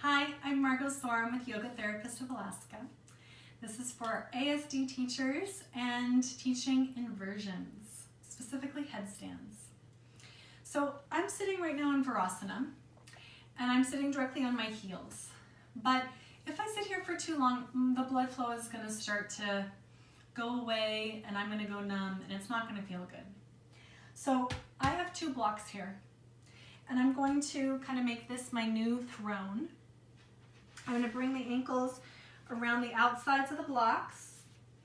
Hi, I'm Margo Sorum with Yoga Therapist of Alaska. This is for ASD teachers and teaching inversions, specifically headstands. So I'm sitting right now in Virasana, and I'm sitting directly on my heels. But if I sit here for too long, the blood flow is going to start to go away, and I'm going to go numb, and it's not going to feel good. So I have two blocks here, and I'm going to kind of make this my new throne. I'm going to bring the ankles around the outsides of the blocks,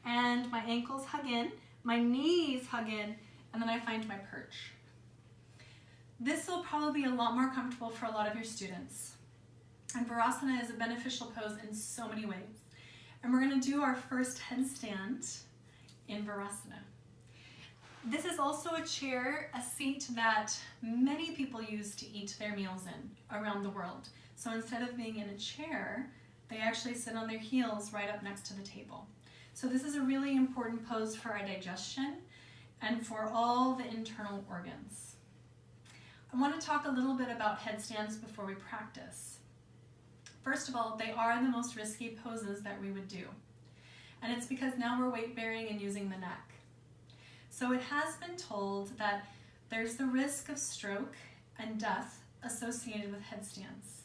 and my ankles hug in, my knees hug in, and then I find my perch. This will probably be a lot more comfortable for a lot of your students. And Virasana is a beneficial pose in so many ways. And we're going to do our first headstand in Virasana. This is also a chair, a seat that many people use to eat their meals in around the world. So instead of being in a chair, they actually sit on their heels right up next to the table. So this is a really important pose for our digestion and for all the internal organs. I want to talk a little bit about headstands before we practice. First of all, they are the most risky poses that we would do. And it's because now we're weight bearing and using the neck. So it has been told that there's the risk of stroke and death associated with headstands.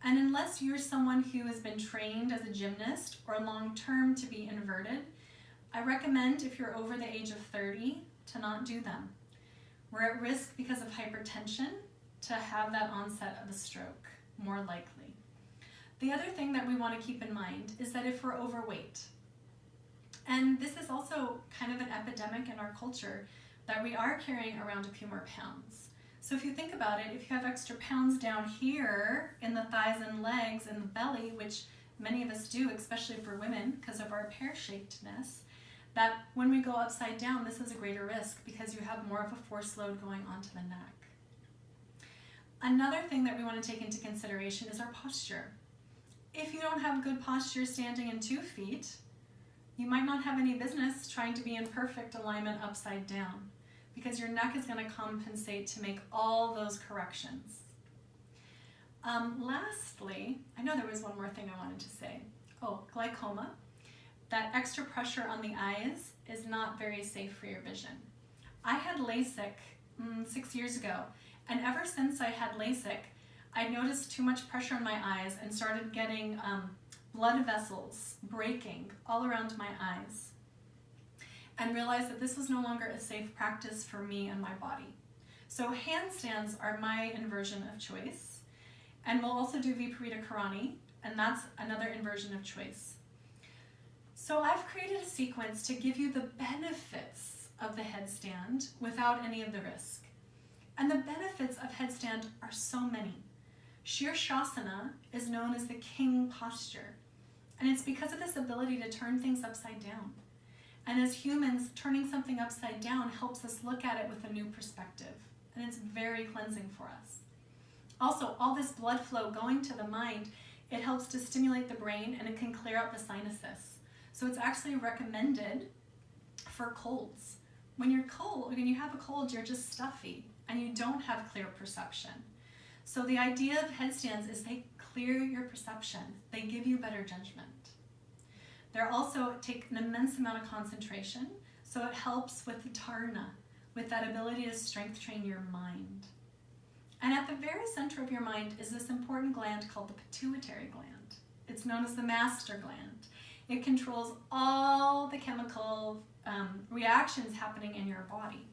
And unless you're someone who has been trained as a gymnast or long-term to be inverted, I recommend if you're over the age of 30 to not do them. We're at risk because of hypertension to have that onset of a stroke, more likely. The other thing that we want to keep in mind is that if we're overweight, and this is also kind of an epidemic in our culture, that we are carrying around a few more pounds. So if you think about it, if you have extra pounds down here in the thighs and legs and the belly, which many of us do, especially for women because of our pear-shapedness, that when we go upside down, this is a greater risk because you have more of a force load going onto the neck. Another thing that we want to take into consideration is our posture. If you don't have good posture standing in 2 feet, you might not have any business trying to be in perfect alignment upside down, because your neck is going to compensate to make all those corrections. Lastly, I know there was one more thing I wanted to say. Glaucoma. That extra pressure on the eyes is not very safe for your vision. I had LASIK 6 years ago, and ever since I had LASIK, I noticed too much pressure on my eyes and started getting blood vessels breaking all around my eyes, and realized that this was no longer a safe practice for me and my body. So handstands are my inversion of choice, and we'll also do Viparita Karani, and that's another inversion of choice. So I've created a sequence to give you the benefits of the headstand without any of the risk. And the benefits of headstand are so many. Shirshasana is known as the king posture, and it's because of this ability to turn things upside down. And as humans, turning something upside down helps us look at it with a new perspective, and it's very cleansing for us. Also, all this blood flow going to the mind, it helps to stimulate the brain, and it can clear out the sinuses. So it's actually recommended for colds. When you have a cold, you're just stuffy, and you don't have clear perception. So the idea of headstands is they clear your perception. They give you better judgment. They also take an immense amount of concentration, so it helps with the dharana, with that ability to strength train your mind. And at the very center of your mind is this important gland called the pituitary gland. It's known as the master gland. It controls all the chemical reactions happening in your body.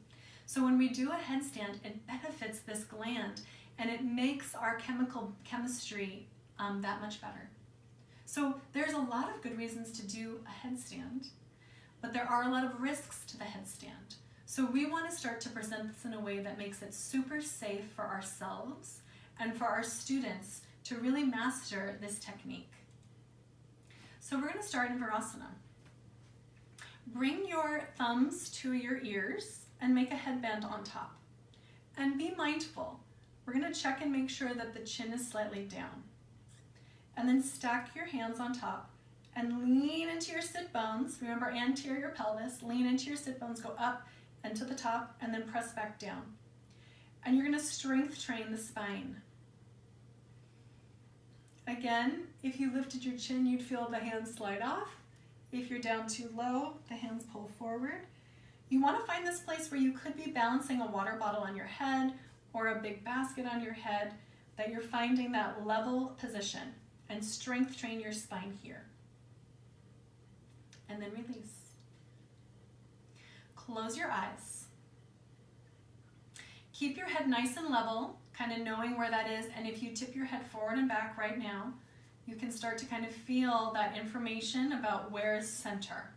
So when we do a headstand, it benefits this gland, and it makes our chemistry that much better. So there's a lot of good reasons to do a headstand, but there are a lot of risks to the headstand. So we want to start to present this in a way that makes it super safe for ourselves and for our students to really master this technique. So we're going to start in Virasana. Bring your thumbs to your ears and make a headband on top. And be mindful. We're going to check and make sure that the chin is slightly down. And then stack your hands on top and lean into your sit bones. Remember, anterior pelvis. Lean into your sit bones, go up and to the top, and then press back down. And you're going to strength train the spine. Again, if you lifted your chin, you'd feel the hands slide off. If you're down too low, the hands pull forward. You want to find this place where you could be balancing a water bottle on your head or a big basket on your head, that you're finding that level position, and strength train your spine here. And then release. Close your eyes. Keep your head nice and level, kind of knowing where that is, and if you tip your head forward and back right now, you can start to kind of feel that information about where is center.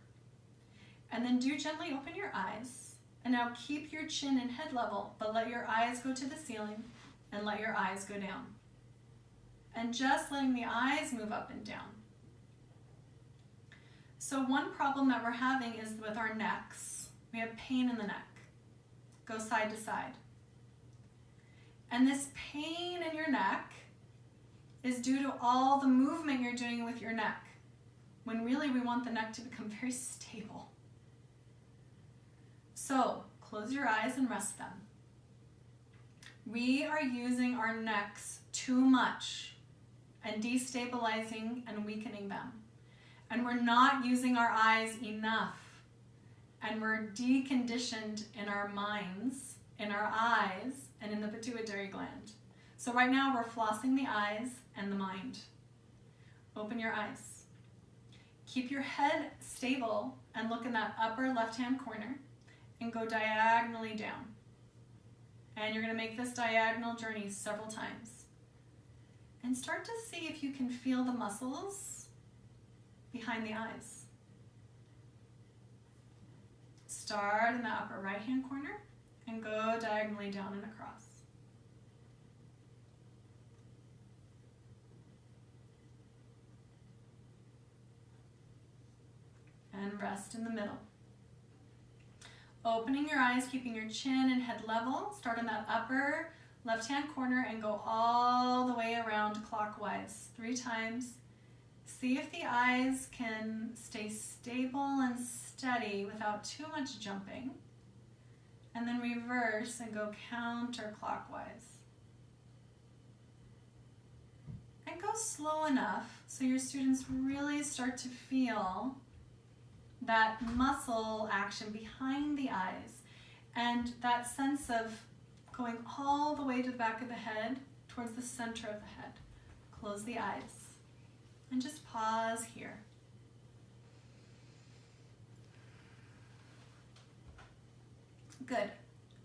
And then do gently open your eyes, and now keep your chin and head level, but let your eyes go to the ceiling and let your eyes go down. And just letting the eyes move up and down. So one problem that we're having is with our necks. We have pain in the neck. Go side to side. And this pain in your neck is due to all the movement you're doing with your neck, when really we want the neck to become very stable. So close your eyes and rest them. We are using our necks too much and destabilizing and weakening them. And we're not using our eyes enough. And we're deconditioned in our minds, in our eyes, and in the pituitary gland. So right now we're flossing the eyes and the mind. Open your eyes. Keep your head stable and look in that upper left-hand corner and go diagonally down. And you're going to make this diagonal journey several times. And start to see if you can feel the muscles behind the eyes. Start in the upper right-hand corner and go diagonally down and across. And rest in the middle. Opening your eyes, keeping your chin and head level. Start in that upper left-hand corner and go all the way around clockwise 3 times. See if the eyes can stay stable and steady without too much jumping. And then reverse and go counterclockwise. And go slow enough so your students really start to feel that muscle action behind the eyes and that sense of going all the way to the back of the head towards the center of the head. Close the eyes and just pause here. Good.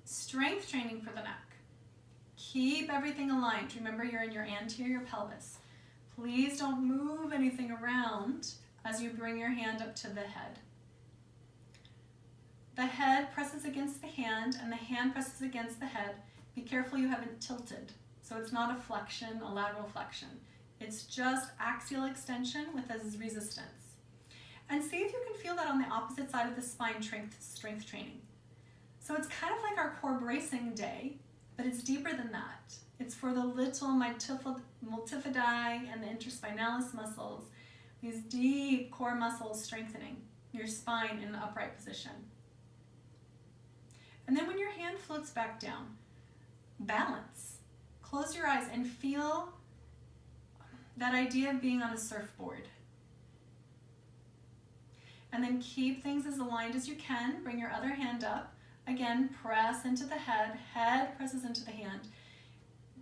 Strength training for the neck. Keep everything aligned. Remember, you're in your anterior pelvis. Please don't move anything around as you bring your hand up to the head. The head presses against the hand and the hand presses against the head. Be careful you haven't tilted. So it's not a flexion, a lateral flexion. It's just axial extension with a resistance. And see if you can feel that on the opposite side of the spine, strength training. So it's kind of like our core bracing day, but it's deeper than that. It's for the little multifidi and the interspinalis muscles, these deep core muscles strengthening your spine in the upright position. And then when your hand floats back down, balance. Close your eyes and feel that idea of being on a surfboard. And then keep things as aligned as you can. Bring your other hand up. Again, press into the head. Head presses into the hand.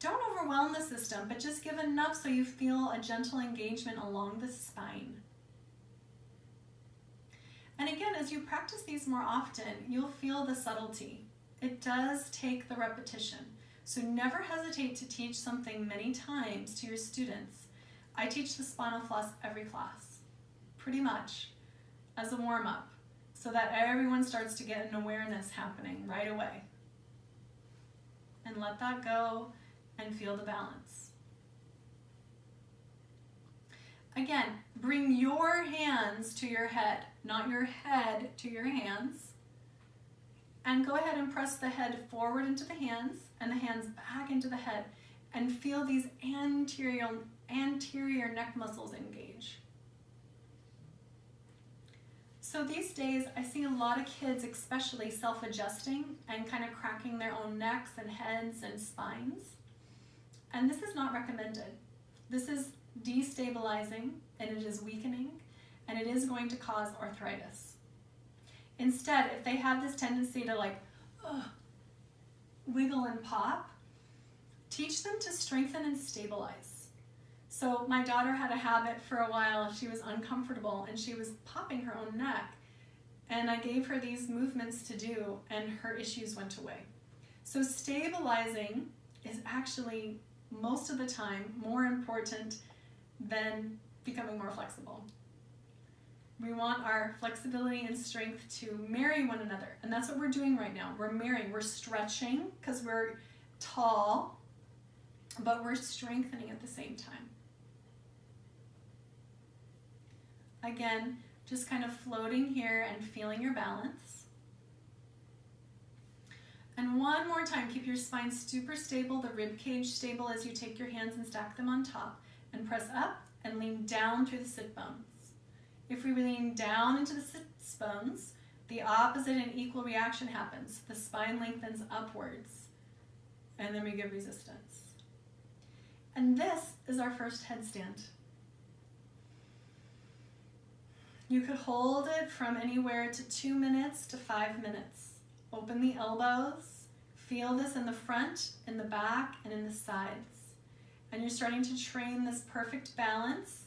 Don't overwhelm the system, but just give enough so you feel a gentle engagement along the spine. And again, as you practice these more often, you'll feel the subtlety. It does take the repetition. So never hesitate to teach something many times to your students. I teach the spinal floss every class, pretty much, as a warm-up, so that everyone starts to get an awareness happening right away. And let that go and feel the balance. Again, bring your hands to your head, not your head to your hands. And go ahead and press the head forward into the hands and the hands back into the head and feel these anterior neck muscles engage. So these days I see a lot of kids especially self-adjusting and kind of cracking their own necks and heads and spines. And this is not recommended. This is destabilizing, and it is weakening, and it is going to cause arthritis. Instead, if they have this tendency to like, wiggle and pop, teach them to strengthen and stabilize. So my daughter had a habit for a while. She was uncomfortable and she was popping her own neck. And I gave her these movements to do and her issues went away. So stabilizing is actually most of the time more important than becoming more flexible. We want our flexibility and strength to marry one another. And that's what we're doing right now. We're marrying, we're stretching because we're tall, but we're strengthening at the same time. Again, just kind of floating here and feeling your balance. And one more time, keep your spine super stable, the rib cage stable as you take your hands and stack them on top. And press up and lean down through the sit bones. If we lean down into the sits bones, the opposite and equal reaction happens. The spine lengthens upwards, and then we give resistance. And this is our first headstand. You could hold it from anywhere to 2 minutes to 5 minutes. Open the elbows, feel this in the front, in the back, and in the sides. And you're starting to train this perfect balance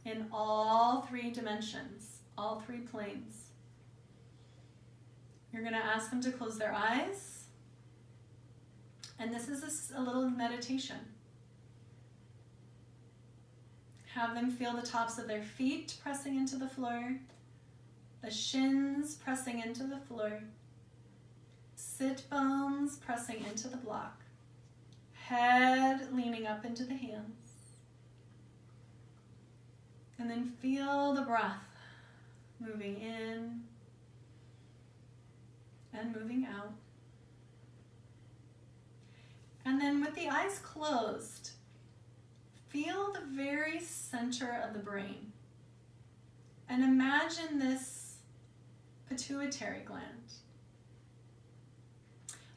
in all 3 dimensions, all 3 planes. You're going to ask them to close their eyes. And this is a little meditation. Have them feel the tops of their feet pressing into the floor, the shins pressing into the floor, sit bones pressing into the block, head leaning up into the hands. And then feel the breath moving in and moving out. And then with the eyes closed, feel the very center of the brain. And imagine this pituitary gland.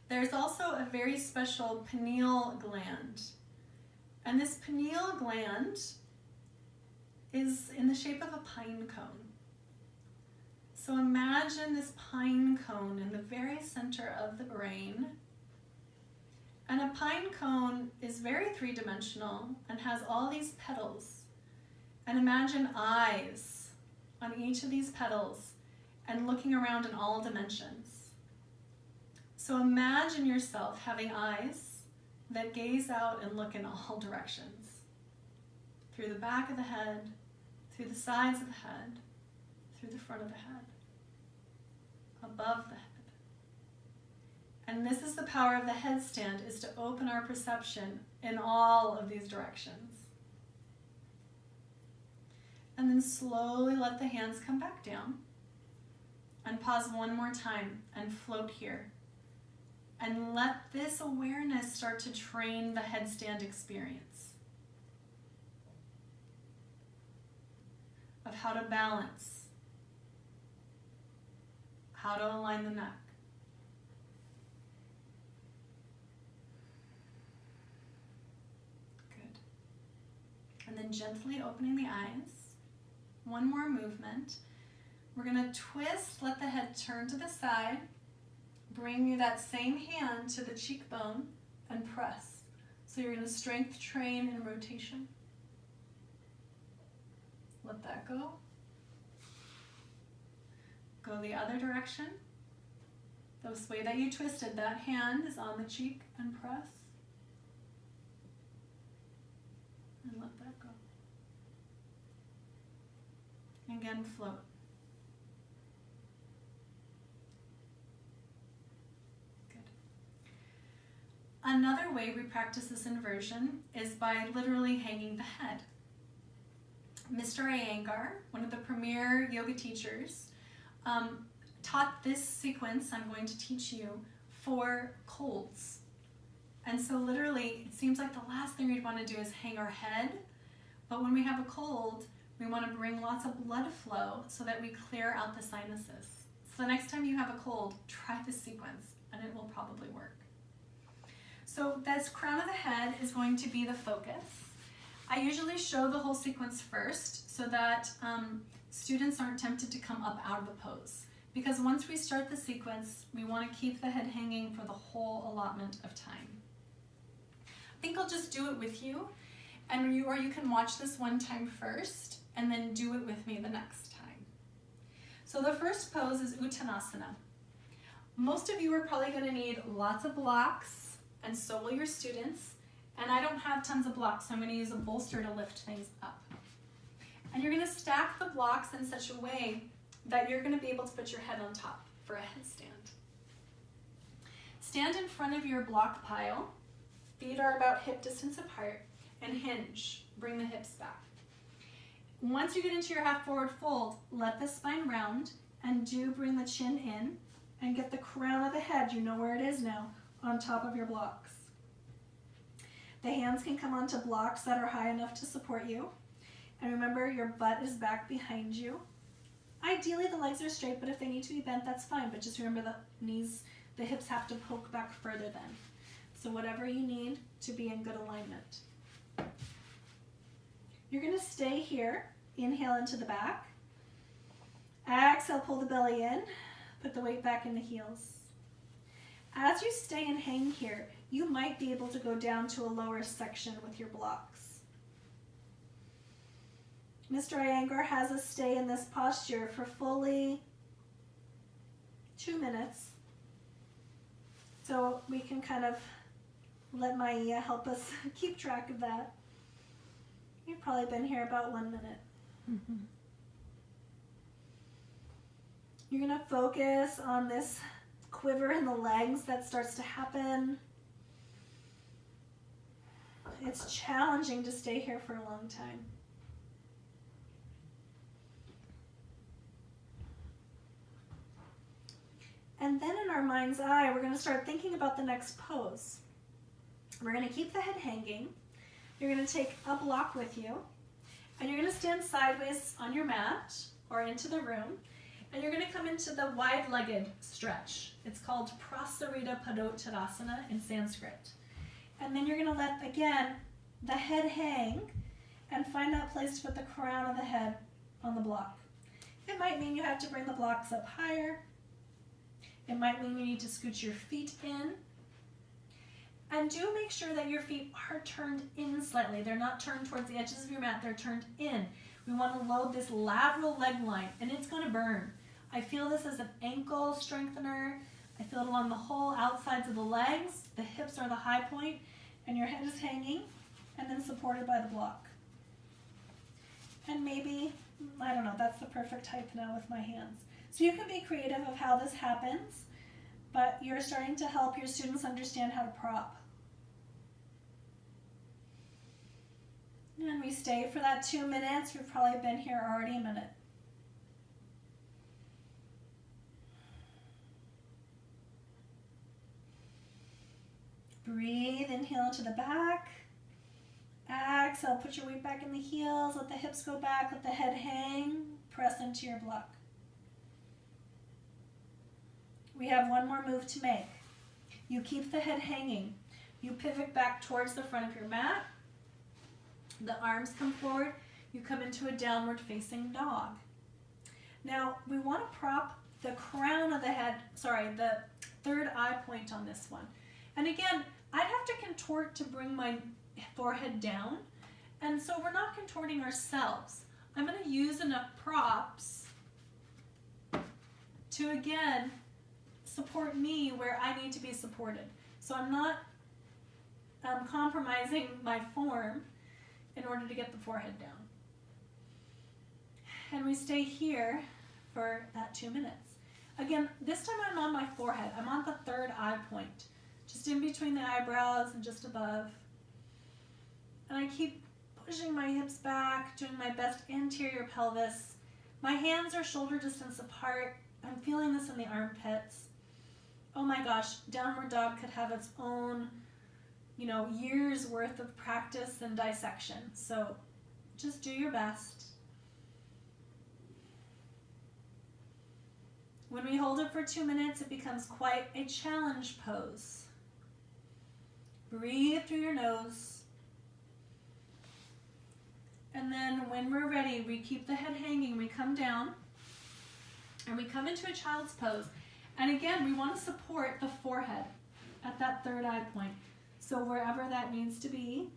There's also a very special pineal gland. And this pineal gland is in the shape of a pine cone. So imagine this pine cone in the very center of the brain. And a pine cone is very 3-dimensional and has all these petals. And imagine eyes on each of these petals and looking around in all dimensions. So imagine yourself having eyes that gaze out and look in all directions. Through the back of the head, through the sides of the head, through the front of the head, above the head. And this is the power of the headstand, is to open our perception in all of these directions. And then slowly let the hands come back down. And pause one more time and float here. And let this awareness start to train the headstand experience of how to balance, how to align the neck. Good. And then gently opening the eyes. One more movement. We're going to twist, let the head turn to the side. Bring that same hand to the cheekbone and press. So you're going to strength train in rotation. Let that go. Go the other direction. The way that you twisted, that hand is on the cheek and press. And let that go. Again, float. Another way we practice this inversion is by literally hanging the head. Mr. Iyengar, one of the premier yoga teachers, taught this sequence I'm going to teach you for colds. And so literally, it seems like the last thing we'd want to do is hang our head, but when we have a cold, we want to bring lots of blood flow so that we clear out the sinuses. So the next time you have a cold, try this sequence, and it will probably work. So this crown of the head is going to be the focus. I usually show the whole sequence first so that students aren't tempted to come up out of the pose. Because once we start the sequence, we want to keep the head hanging for the whole allotment of time. I think I'll just do it with you, or you can watch this one time first and then do it with me the next time. So the first pose is Uttanasana. Most of you are probably going to need lots of blocks, and so will your students. And I don't have tons of blocks, so I'm going to use a bolster to lift things up. And you're going to stack the blocks in such a way that you're going to be able to put your head on top for a headstand. Stand in front of your block pile. Feet are about hip distance apart, and hinge. Bring the hips back. Once you get into your half forward fold, let the spine round, and do bring the chin in, and get the crown of the head, you know where it is now, on top of your blocks. The hands can come onto blocks that are high enough to support you. And remember, your butt is back behind you. Ideally, the legs are straight, but if they need to be bent, that's fine. But just remember the knees, the hips have to poke back further then. So whatever you need to be in good alignment. You're going to stay here. Inhale into the back. Exhale, pull the belly in. Put the weight back in the heels. As you stay and hang here, you might be able to go down to a lower section with your blocks. Mr. Iyengar has us stay in this posture for fully 2 minutes. So we can kind of let Maya help us keep track of that. You've probably been here about 1 minute. Mm-hmm. You're going to focus on this quiver in the legs that starts to happen. It's challenging to stay here for a long time. And then in our mind's eye, we're going to start thinking about the next pose. We're going to keep the head hanging. You're going to take a block with you, and you're going to stand sideways on your mat or into the room, and you're going to come into the wide-legged stretch. It's called Prasarita Padottanasana in Sanskrit. And then you're going to let, again, the head hang and find that place to put the crown of the head on the block. It might mean you have to bring the blocks up higher. It might mean you need to scoot your feet in. And do make sure that your feet are turned in slightly. They're not turned towards the edges of your mat, they're turned in. We want to load this lateral leg line, and it's going to burn. I feel this as an ankle strengthener. I feel it along the whole outsides of the legs. The hips are the high point, and your head is hanging, and then supported by the block. And maybe, I don't know, that's the perfect height now with my hands. So you can be creative of how this happens, but you're starting to help your students understand how to prop. And we stay for that 2 minutes. We've probably been here already a minute. Breathe, inhale into the back. Exhale, put your weight back in the heels. Let the hips go back, let the head hang. Press into your block. We have one more move to make. You keep the head hanging. You pivot back towards the front of your mat. The arms come forward. You come into a downward facing dog. Now, we want to prop the crown of the head, the third eye point on this one. And again, I'd have to contort to bring my forehead down. And so we're not contorting ourselves. I'm going to use enough props to, again, support me where I need to be supported. So I'm not compromising my form in order to get the forehead down. And we stay here for that 2 minutes. Again, this time I'm on my forehead. I'm on the third eye point, just in between the eyebrows and just above. And I keep pushing my hips back, doing my best anterior pelvis. My hands are shoulder distance apart. I'm feeling this in the armpits. Oh my gosh, downward dog could have its own, years worth of practice and dissection. So just do your best. When we hold it for 2 minutes, it becomes quite a challenge pose. Breathe through your nose. And then when we're ready, we keep the head hanging, we come down, and we come into a child's pose. And again, we want to support the forehead at that third eye point. So wherever that needs to be.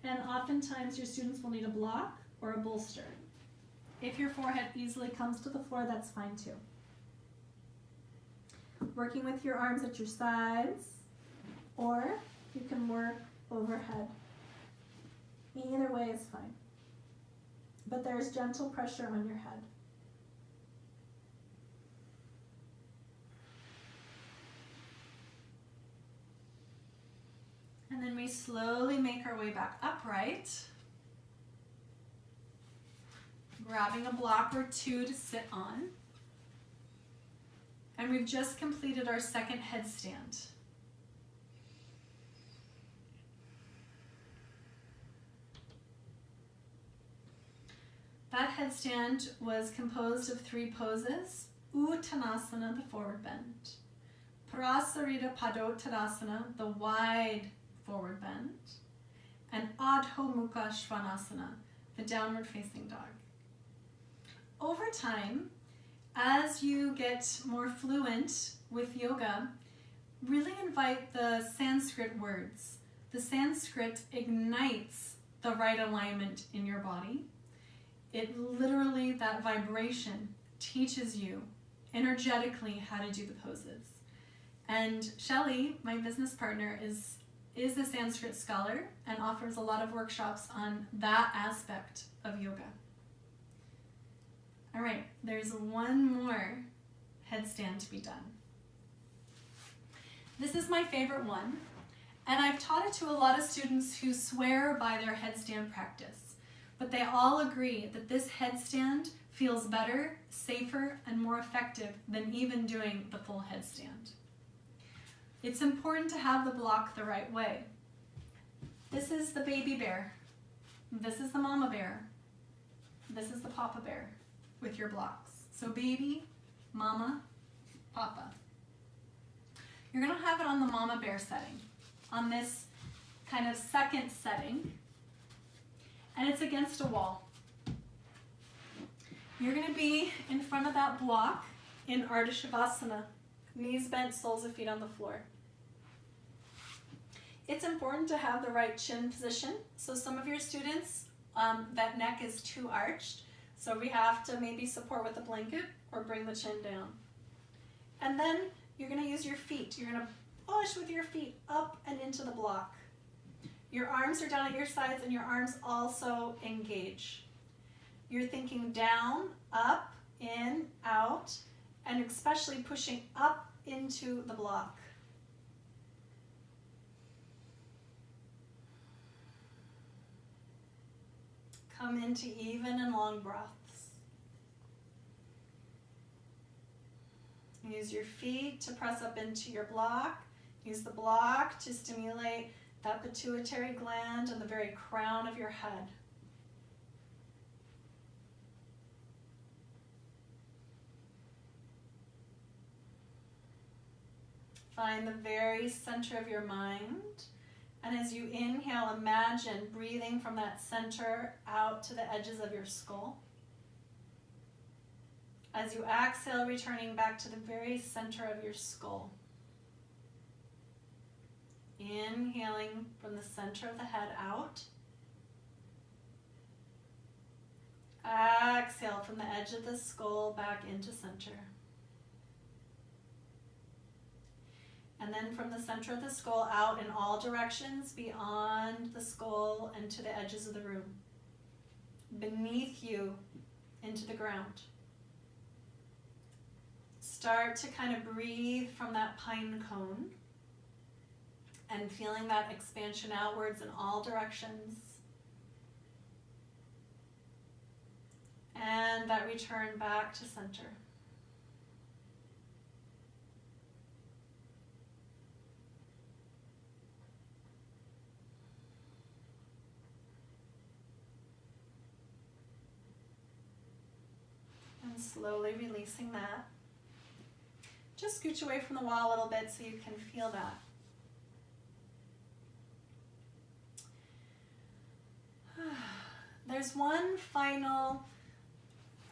And oftentimes your students will need a block or a bolster. If your forehead easily comes to the floor, that's fine too. Working with your arms at your sides, or you can work overhead. Either way is fine. But there's gentle pressure on your head. And then we slowly make our way back upright, grabbing a block or two to sit on. And we've just completed our second headstand. That headstand was composed of 3 poses: Uttanasana, the forward bend; Prasarita Padottanasana, the wide forward bend; and Adho Mukha Svanasana, the downward facing dog. Over time, as you get more fluent with yoga, really invite the Sanskrit words. The Sanskrit ignites the right alignment in your body. It literally, that vibration teaches you energetically how to do the poses. And Shelley, my business partner, is a Sanskrit scholar and offers a lot of workshops on that aspect of yoga. All right, there's one more headstand to be done. This is my favorite one, and I've taught it to a lot of students who swear by their headstand practice, but they all agree that this headstand feels better, safer, and more effective than even doing the full headstand. It's important to have the block the right way. This is the baby bear. This is the mama bear. This is the papa bear with your blocks. So baby, mama, papa. You're gonna have it on the mama bear setting, on this kind of second setting, and it's against a wall. You're gonna be in front of that block in Ardha Shavasana, knees bent, soles of feet on the floor. It's important to have the right chin position. So some of your students, that neck is too arched, so we have to maybe support with a blanket or bring the chin down. And then you're gonna use your feet. You're gonna push with your feet up and into the block. Your arms are down at your sides and your arms also engage. You're thinking down, up, in, out, and especially pushing up into the block. Come into even and long breaths. Use your feet to press up into your block. Use the block to stimulate that pituitary gland and the very crown of your head. Find the very center of your mind. And as you inhale, imagine breathing from that center out to the edges of your skull. As you exhale, returning back to the very center of your skull. Inhaling from the center of the head out. Exhale from the edge of the skull back into center. And then from the center of the skull out in all directions beyond the skull and to the edges of the room. Beneath you into the ground. Start to kind of breathe from that pine cone and feeling that expansion outwards in all directions. And that return back to center. And slowly releasing that. Just scooch away from the wall a little bit so you can feel that. there's one final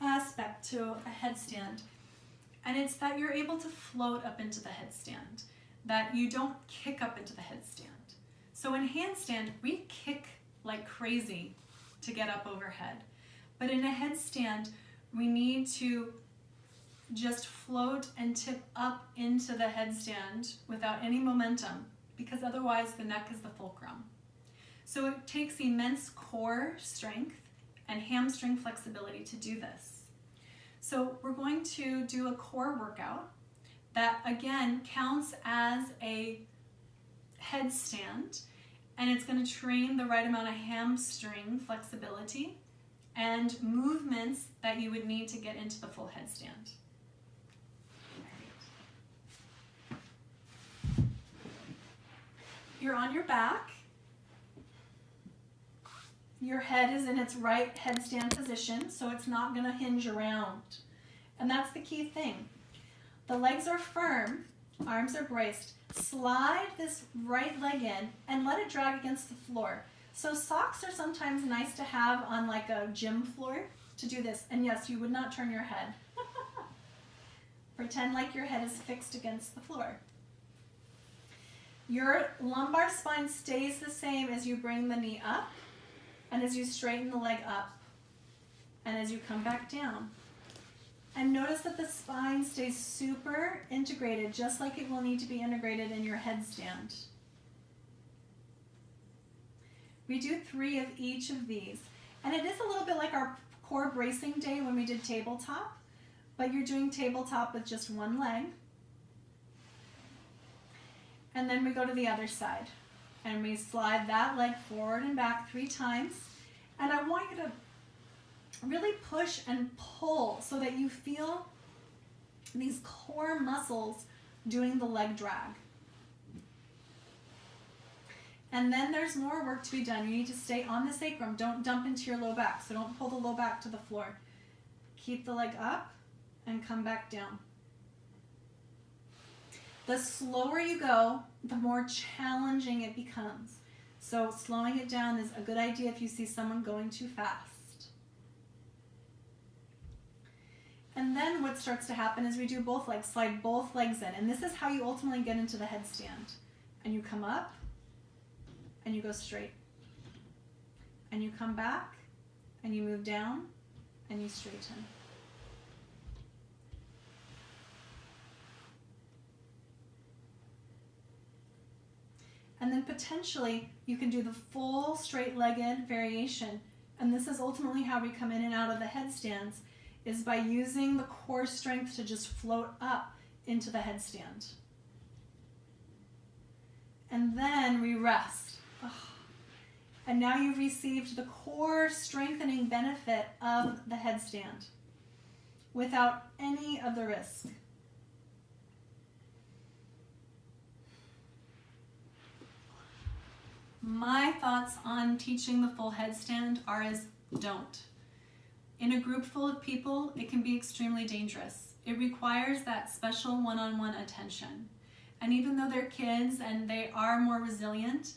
aspect to a headstand, and it's that you're able to float up into the headstand, that you don't kick up into the headstand. So in handstand, we kick like crazy to get up overhead. But in a headstand, we need to just float and tip up into the headstand without any momentum, because otherwise the neck is the fulcrum. So it takes immense core strength and hamstring flexibility to do this. So we're going to do a core workout that again counts as a headstand, and it's going to train the right amount of hamstring flexibility and movements that you would need to get into the full headstand. You're on your back. Your head is in its right headstand position, so it's not going to hinge around. And that's the key thing. The legs are firm, arms are braced. Slide this right leg in and let it drag against the floor. So socks are sometimes nice to have on like a gym floor to do this. And yes, you would not turn your head. Pretend like your head is fixed against the floor. Your lumbar spine stays the same as you bring the knee up and as you straighten the leg up and as you come back down. And notice that the spine stays super integrated, just like it will need to be integrated in your headstand. We do 3 of each of these. And it is a little bit like our core bracing day when we did tabletop, but you're doing tabletop with just one leg. And then we go to the other side. And we slide that leg forward and back 3 times. And I want you to really push and pull so that you feel these core muscles doing the leg drag. And then there's more work to be done. You need to stay on the sacrum. Don't dump into your low back. So don't pull the low back to the floor. Keep the leg up and come back down. The slower you go, the more challenging it becomes. So slowing it down is a good idea if you see someone going too fast. And then what starts to happen is we do both legs, slide both legs in. And this is how you ultimately get into the headstand. And you come up, and you go straight. And you come back, and you move down, and you straighten. And then potentially, you can do the full straight-legged variation. And this is ultimately how we come in and out of the headstands, is by using the core strength to just float up into the headstand. And then we rest. Oh. And now you've received the core strengthening benefit of the headstand without any of the risk. My thoughts on teaching the full headstand are as don't. In a group full of people, it can be extremely dangerous. It requires that special one-on-one attention. And even though they're kids and they are more resilient,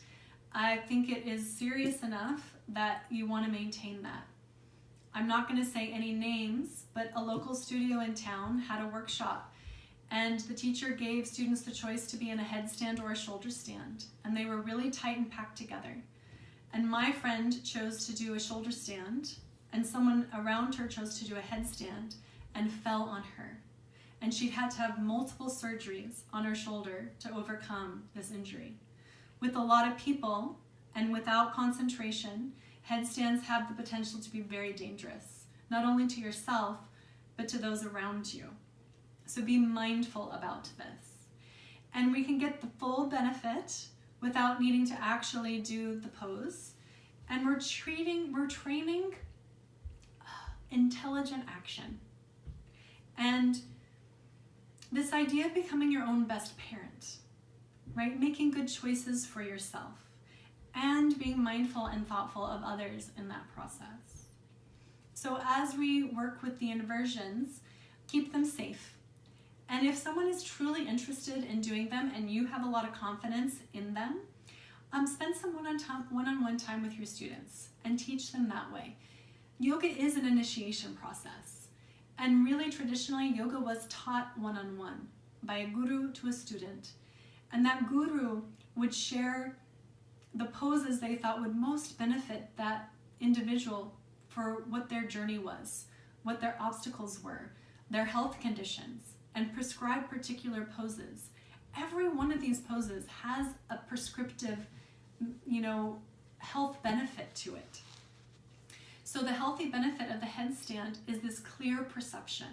I think it is serious enough that you want to maintain that. I'm not going to say any names, but a local studio in town had a workshop, and the teacher gave students the choice to be in a headstand or a shoulder stand, and they were really tight and packed together. And my friend chose to do a shoulder stand, and someone around her chose to do a headstand and fell on her. And she'd had to have multiple surgeries on her shoulder to overcome this injury. With a lot of people and without concentration, headstands have the potential to be very dangerous, not only to yourself, but to those around you. So be mindful about this. And we can get the full benefit without needing to actually do the pose. And we're training intelligent action. And this idea of becoming your own best parent, right? Making good choices for yourself and being mindful and thoughtful of others in that process. So as we work with the inversions, keep them safe. And if someone is truly interested in doing them and you have a lot of confidence in them, spend some one-on-one time with your students and teach them that way. yoga is an initiation process. And really traditionally, yoga was taught one-on-one by a guru to a student. And that guru would share the poses they thought would most benefit that individual for what their journey was, what their obstacles were, their health conditions, and prescribe particular poses. Every one of these poses has a prescriptive, health benefit to it. So the healthy benefit of the headstand is this clear perception,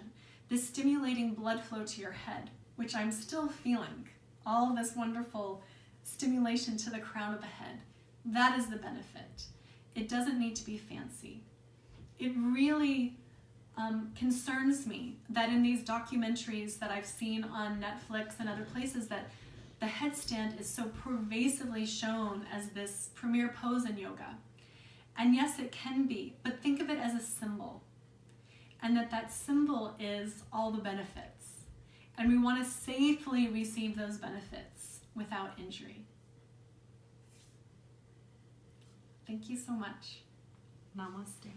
this stimulating blood flow to your head, which I'm still feeling, all this wonderful stimulation to the crown of the head. That is the benefit. It doesn't need to be fancy. It really concerns me that in these documentaries that I've seen on Netflix and other places, that the headstand is so pervasively shown as this premier pose in yoga. And yes, it can be, but think of it as a symbol. And that symbol is all the benefits. And we want to safely receive those benefits without injury. Thank you so much. Namaste.